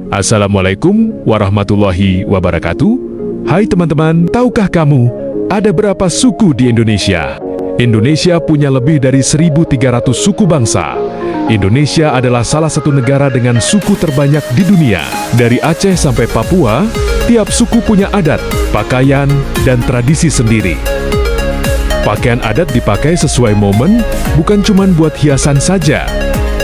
Assalamualaikum warahmatullahi wabarakatuh. Hai teman-teman, tahukah kamu ada berapa suku di Indonesia? Indonesia punya lebih dari 1.300 suku bangsa. Indonesia adalah salah satu negara dengan suku terbanyak di dunia. Dari Aceh sampai Papua, tiap suku punya adat, pakaian, dan tradisi sendiri. Pakaian adat dipakai sesuai momen, bukan cuma buat hiasan saja.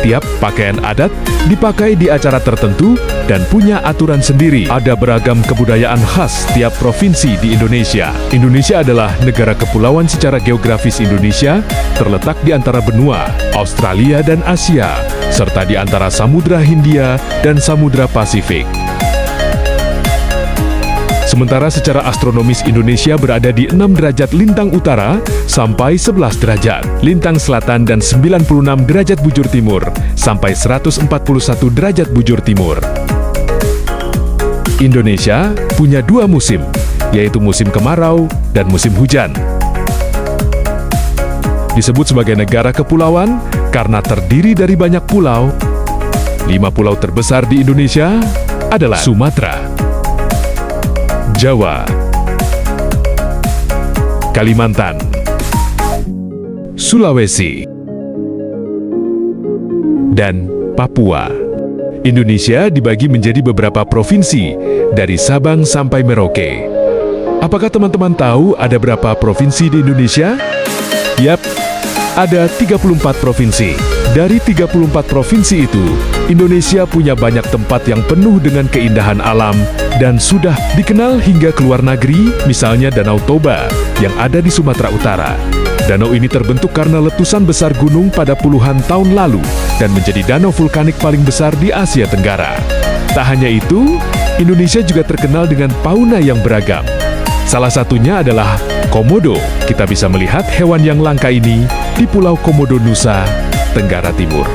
Tiap pakaian adat dipakai di acara tertentu dan punya aturan sendiri. Ada beragam kebudayaan khas tiap provinsi di Indonesia. Indonesia adalah negara kepulauan secara geografis. Indonesia terletak di antara benua Australia dan Asia, serta di antara Samudra Hindia dan Samudra Pasifik. Sementara secara astronomis Indonesia berada di 6 derajat lintang utara sampai 11 derajat lintang selatan dan 96 derajat bujur timur sampai 141 derajat bujur timur. Indonesia punya 2 musim, yaitu musim kemarau dan musim hujan. Disebut sebagai negara kepulauan karena terdiri dari banyak pulau. 5 pulau terbesar di Indonesia adalah Sumatera, Jawa, Kalimantan, Sulawesi, dan Papua. Indonesia dibagi menjadi beberapa provinsi, dari Sabang sampai Merauke. Apakah teman-teman tahu ada berapa provinsi di Indonesia? Yap, ada 34 provinsi. Dari 34 provinsi itu, Indonesia punya banyak tempat yang penuh dengan keindahan alam dan sudah dikenal hingga ke luar negeri, misalnya Danau Toba yang ada di Sumatera Utara. Danau ini terbentuk karena letusan besar gunung pada puluhan tahun lalu dan menjadi danau vulkanik paling besar di Asia Tenggara. Tak hanya itu, Indonesia juga terkenal dengan fauna yang beragam. Salah satunya adalah komodo. Kita bisa melihat hewan yang langka ini di Pulau Komodo, Nusa Tenggara Timur.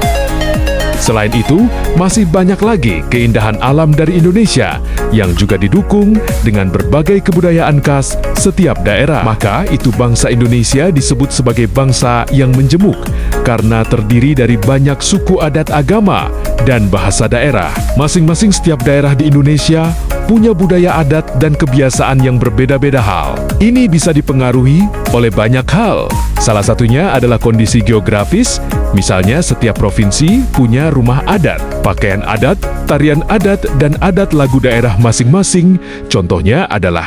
Selain itu, masih banyak lagi keindahan alam dari Indonesia yang juga didukung dengan berbagai kebudayaan khas setiap daerah. Maka itu bangsa Indonesia disebut sebagai bangsa yang menjemuk karena terdiri dari banyak suku adat, agama, dan bahasa daerah. Masing-masing setiap daerah di Indonesia punya budaya adat dan kebiasaan yang berbeda-beda hal. Ini bisa dipengaruhi oleh banyak hal. Salah satunya adalah kondisi geografis. Misalnya setiap provinsi punya rumah adat, pakaian adat, tarian adat, dan adat lagu daerah masing-masing. Contohnya adalah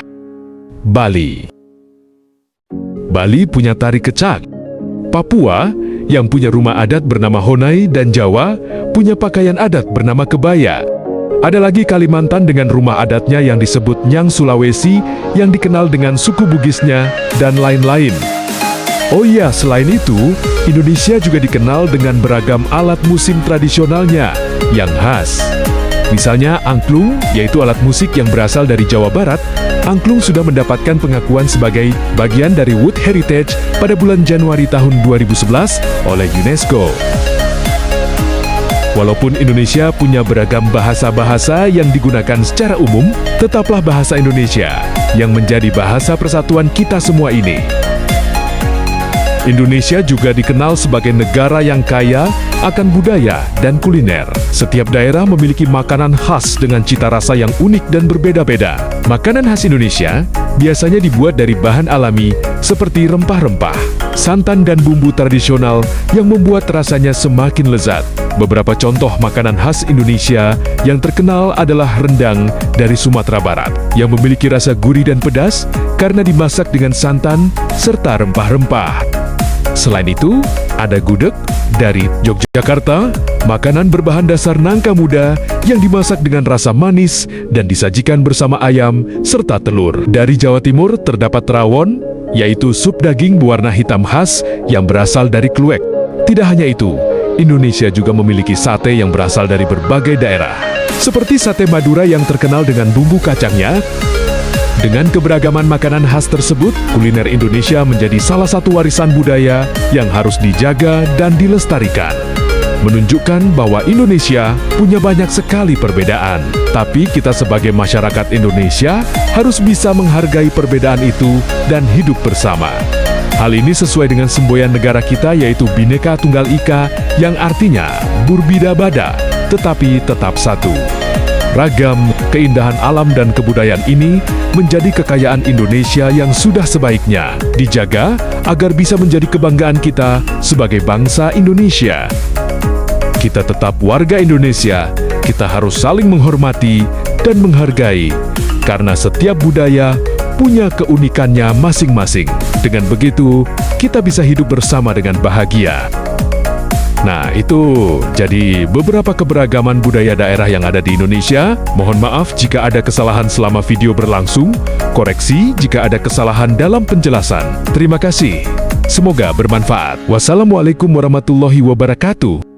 Bali. Bali punya tari kecak. Papua yang punya rumah adat bernama Honai, dan Jawa punya pakaian adat bernama kebaya. Ada lagi Kalimantan dengan rumah adatnya yang disebut Nyang, Sulawesi yang dikenal dengan suku Bugisnya, dan lain-lain. Oh iya, selain itu, Indonesia juga dikenal dengan beragam alat musim tradisionalnya yang khas. Misalnya angklung, yaitu alat musik yang berasal dari Jawa Barat. Angklung sudah mendapatkan pengakuan sebagai bagian dari World Heritage pada bulan Januari tahun 2011 oleh UNESCO. Walaupun Indonesia punya beragam bahasa-bahasa yang digunakan secara umum, tetaplah bahasa Indonesia yang menjadi bahasa persatuan kita semua ini. Indonesia juga dikenal sebagai negara yang kaya akan budaya dan kuliner. Setiap daerah memiliki makanan khas dengan cita rasa yang unik dan berbeda-beda. Makanan khas Indonesia biasanya dibuat dari bahan alami seperti rempah-rempah, santan, dan bumbu tradisional yang membuat rasanya semakin lezat. Beberapa contoh makanan khas Indonesia yang terkenal adalah rendang dari Sumatera Barat, yang memiliki rasa gurih dan pedas karena dimasak dengan santan serta rempah-rempah. Selain itu, ada gudeg dari Yogyakarta, makanan berbahan dasar nangka muda yang dimasak dengan rasa manis dan disajikan bersama ayam serta telur. Dari Jawa Timur terdapat rawon, yaitu sup daging berwarna hitam khas yang berasal dari Kluwek. Tidak hanya itu, Indonesia juga memiliki sate yang berasal dari berbagai daerah, seperti sate Madura yang terkenal dengan bumbu kacangnya. Dengan keberagaman makanan khas tersebut, kuliner Indonesia menjadi salah satu warisan budaya yang harus dijaga dan dilestarikan. Menunjukkan bahwa Indonesia punya banyak sekali perbedaan. Tapi kita sebagai masyarakat Indonesia harus bisa menghargai perbedaan itu dan hidup bersama. Hal ini sesuai dengan semboyan negara kita, yaitu Bhinneka Tunggal Ika, yang artinya berbeda-beda tetapi tetap satu. Ragam, keindahan alam dan kebudayaan ini menjadi kekayaan Indonesia yang sudah sebaiknya dijaga agar bisa menjadi kebanggaan kita sebagai bangsa Indonesia. Kita tetap warga Indonesia, kita harus saling menghormati dan menghargai, karena setiap budaya punya keunikannya masing-masing. Dengan begitu, kita bisa hidup bersama dengan bahagia. Nah, itu jadi beberapa keberagaman budaya daerah yang ada di Indonesia. Mohon maaf jika ada kesalahan selama video berlangsung. Koreksi jika ada kesalahan dalam penjelasan. Terima kasih. Semoga bermanfaat. Wassalamualaikum warahmatullahi wabarakatuh.